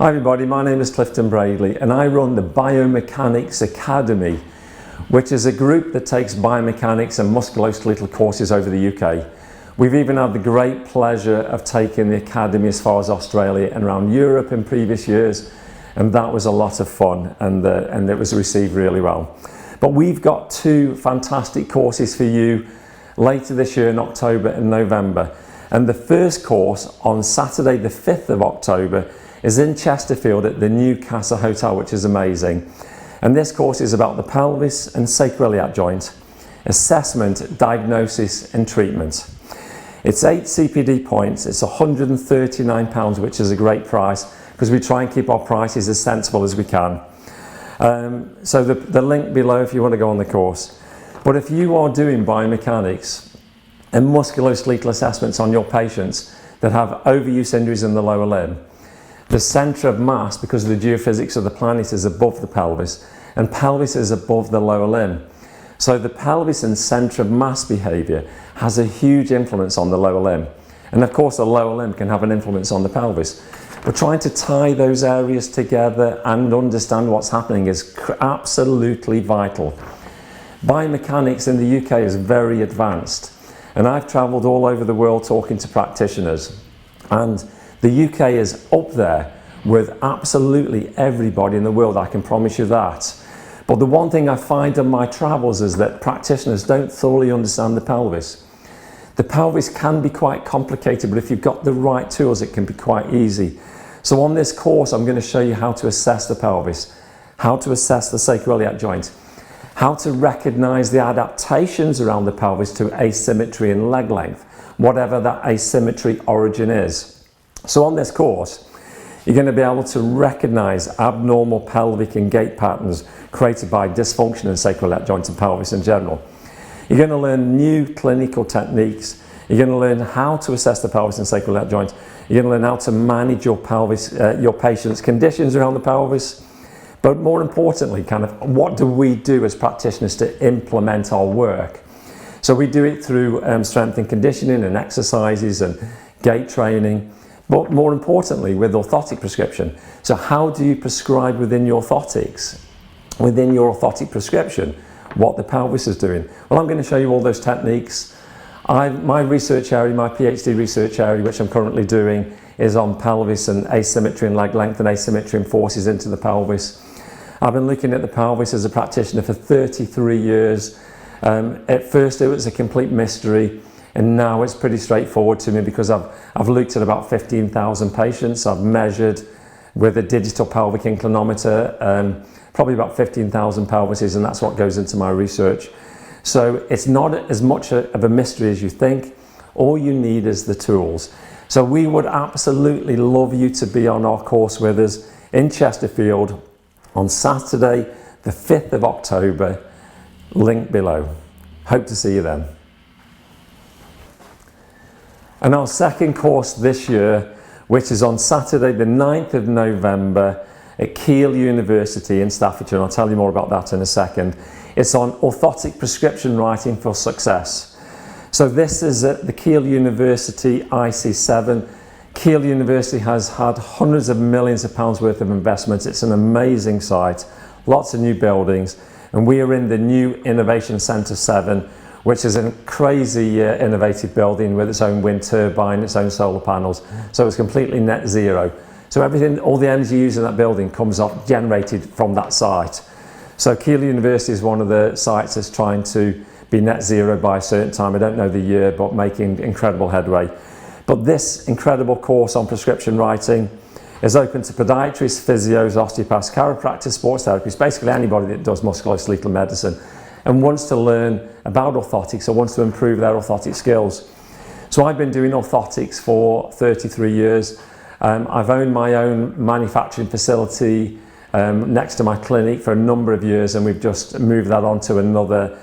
Hi everybody, my name is Clifton Bradley and I run the BIOMECHANICS Academy, which is a group that takes biomechanics and musculoskeletal courses over the UK. We've even had the great pleasure of taking the academy as far as Australia and around Europe in previous years, and that was a lot of fun and it was received really well. But we've got two fantastic courses for you later this year in October and November. And the first course on Saturday the 5th of October is in Chesterfield at the new Casa Hotel, which is amazing. And this course is about the pelvis and sacroiliac joint, assessment, diagnosis and treatment. It's 8 CPD points, it's £139, which is a great price because we try and keep our prices as sensible as we can. So the link below if you want to go on the course. But if you are doing biomechanics and musculoskeletal assessments on your patients that have overuse injuries in the lower limb, the centre of mass, because of the geophysics of the planet, is above the pelvis, and pelvis is above the lower limb. So the pelvis and centre of mass behaviour has a huge influence on the lower limb. And of course the lower limb can have an influence on the pelvis. But trying to tie those areas together and understand what's happening is absolutely vital. Biomechanics in the UK is very advanced, and I've travelled all over the world talking to practitioners, and the UK is up there with absolutely everybody in the world, I can promise you that. But the one thing I find on my travels is that practitioners don't thoroughly understand the pelvis. The pelvis can be quite complicated, but if you've got the right tools, it can be quite easy. So on this course, I'm going to show you how to assess the pelvis, how to assess the sacroiliac joint, how to recognise the adaptations around the pelvis to asymmetry in leg length, whatever that asymmetry origin is. So on this course, you're going to be able to recognise abnormal pelvic and gait patterns created by dysfunction in sacroiliac joint and pelvis in general. You're going to learn new clinical techniques. You're going to learn how to assess the pelvis and sacroiliac joint. You're going to learn how to manage your pelvis, your patient's conditions around the pelvis. But more importantly, kind of what do we do as practitioners to implement our work? So we do it through strength and conditioning and exercises and gait training. But more importantly, with orthotic prescription. So how do you prescribe within your orthotics, within your orthotic prescription, what the pelvis is doing? Well, I'm going to show you all those techniques. My research area, my PhD research area, which I'm currently doing, is on pelvis and asymmetry in leg length and asymmetry in forces into the pelvis. I've been looking at the pelvis as a practitioner for 33 years. At first it was a complete mystery, and now it's pretty straightforward to me because I've looked at about 15,000 patients. I've measured with a digital pelvic inclinometer probably about 15,000 pelvises, and that's what goes into my research. So it's not as much of a mystery as you think. All you need is the tools. So we would absolutely love you to be on our course with us in Chesterfield on Saturday the 5th of October. Link below. Hope to see you then. And our second course this year, which is on Saturday the 9th of November at Keele University in Staffordshire, and I'll tell you more about that in a second. It's on orthotic prescription writing for success. So this is at the Keele University IC7. Keele University has had hundreds of millions of pounds worth of investments. It's an amazing site, lots of new buildings, and we are in the new Innovation Centre 7, which is a crazy innovative building with its own wind turbine, its own solar panels. So it's completely net zero. So everything, all the energy used in that building comes up generated from that site. So Keele University is one of the sites that's trying to be net zero by a certain time. I don't know the year, but making incredible headway. But this incredible course on prescription writing is open to podiatrists, physios, osteopaths, chiropractors, sports therapists, basically anybody that does musculoskeletal medicine and wants to learn about orthotics or wants to improve their orthotic skills. So I've been doing orthotics for 33 years. I've owned my own manufacturing facility next to my clinic for a number of years, and we've just moved that on to another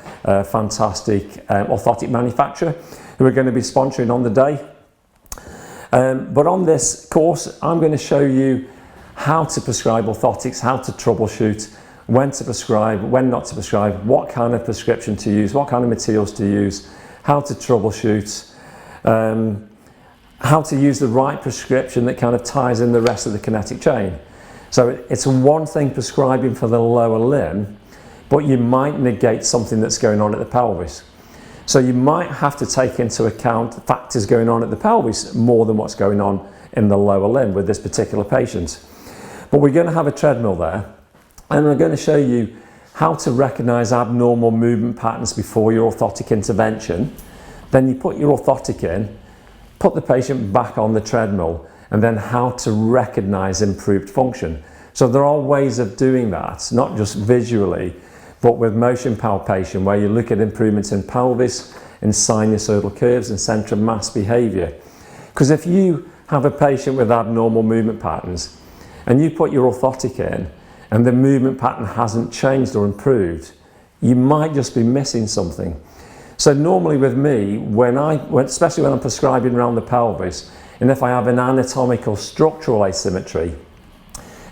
fantastic orthotic manufacturer who are going to be sponsoring on the day. But on this course, I'm going to show you how to prescribe orthotics, how to troubleshoot, when to prescribe, when not to prescribe, what kind of prescription to use, what kind of materials to use, how to troubleshoot, how to use the right prescription that kind of ties in the rest of the kinetic chain. So it's one thing prescribing for the lower limb, but you might negate something that's going on at the pelvis. So you might have to take into account factors going on at the pelvis more than what's going on in the lower limb with this particular patient. But we're going to have a treadmill there, and we're going to show you how to recognize abnormal movement patterns before your orthotic intervention. Then you put your orthotic in, put the patient back on the treadmill, and then how to recognize improved function. So there are ways of doing that, not just visually, but with motion palpation, where you look at improvements in pelvis, in sinusoidal curves, and centre of mass behavior. Because if you have a patient with abnormal movement patterns, and you put your orthotic in, and the movement pattern hasn't changed or improved, you might just be missing something. So normally with me, especially when I'm prescribing around the pelvis, and if I have an anatomical structural asymmetry,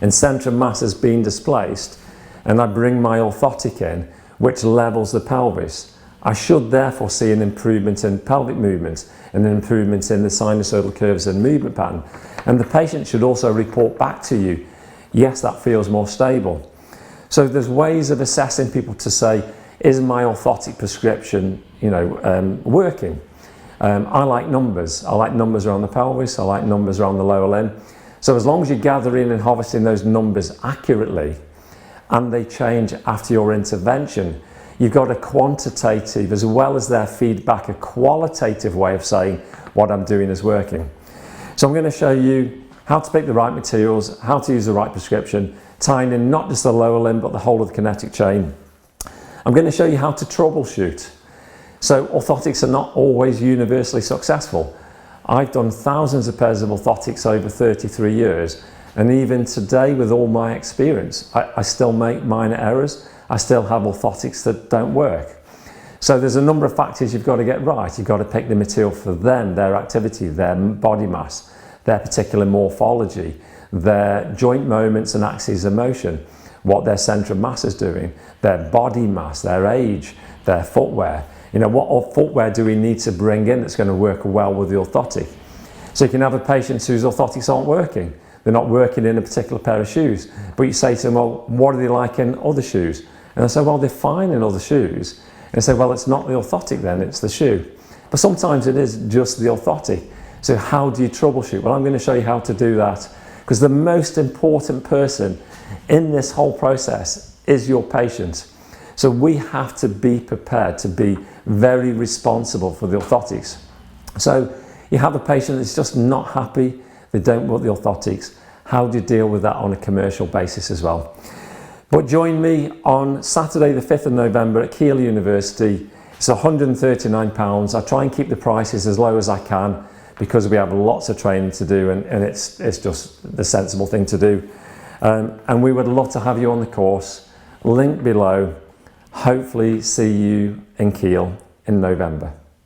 and centre of mass has been displaced, and I bring my orthotic in, which levels the pelvis, I should therefore see an improvement in pelvic movement and an improvement in the sinusoidal curves and movement pattern. And the patient should also report back to you, yes, that feels more stable. So there's ways of assessing people to say, is my orthotic prescription, working? I like numbers. I like numbers around the pelvis. I like numbers around the lower limb. So as long as you're gathering and harvesting those numbers accurately, and they change after your intervention, you've got a quantitative as well as their feedback, a qualitative way of saying what I'm doing is working. So I'm going to show you how to pick the right materials, how to use the right prescription, tying in not just the lower limb but the whole of the kinetic chain. I'm going to show you how to troubleshoot. So orthotics are not always universally successful. I've done thousands of pairs of orthotics over 33 years, and even today with all my experience, I still make minor errors. I still have orthotics that don't work. So there's a number of factors you've got to get right. You've got to pick the material for them, their activity, their body mass, their particular morphology, their joint moments and axes of motion, what their centre of mass is doing, their body mass, their age, their footwear. What footwear do we need to bring in that's going to work well with the orthotic? So you can have a patient whose orthotics aren't working. They're not working in a particular pair of shoes. But you say to them, well, what are they like in other shoes? And they say, well, they're fine in other shoes. And they say, well, it's not the orthotic then, it's the shoe. But sometimes it is just the orthotic. So how do you troubleshoot? Well, I'm going to show you how to do that. Because the most important person in this whole process is your patient. So we have to be prepared to be very responsible for the orthotics. So you have a patient that's just not happy, they don't want the orthotics. How do you deal with that on a commercial basis as well? But join me on Saturday the 5th of November at Keele University. It's £139. I try and keep the prices as low as I can because we have lots of training to do, and it's just the sensible thing to do. And we would love to have you on the course. Link below. Hopefully see you in Keele in November.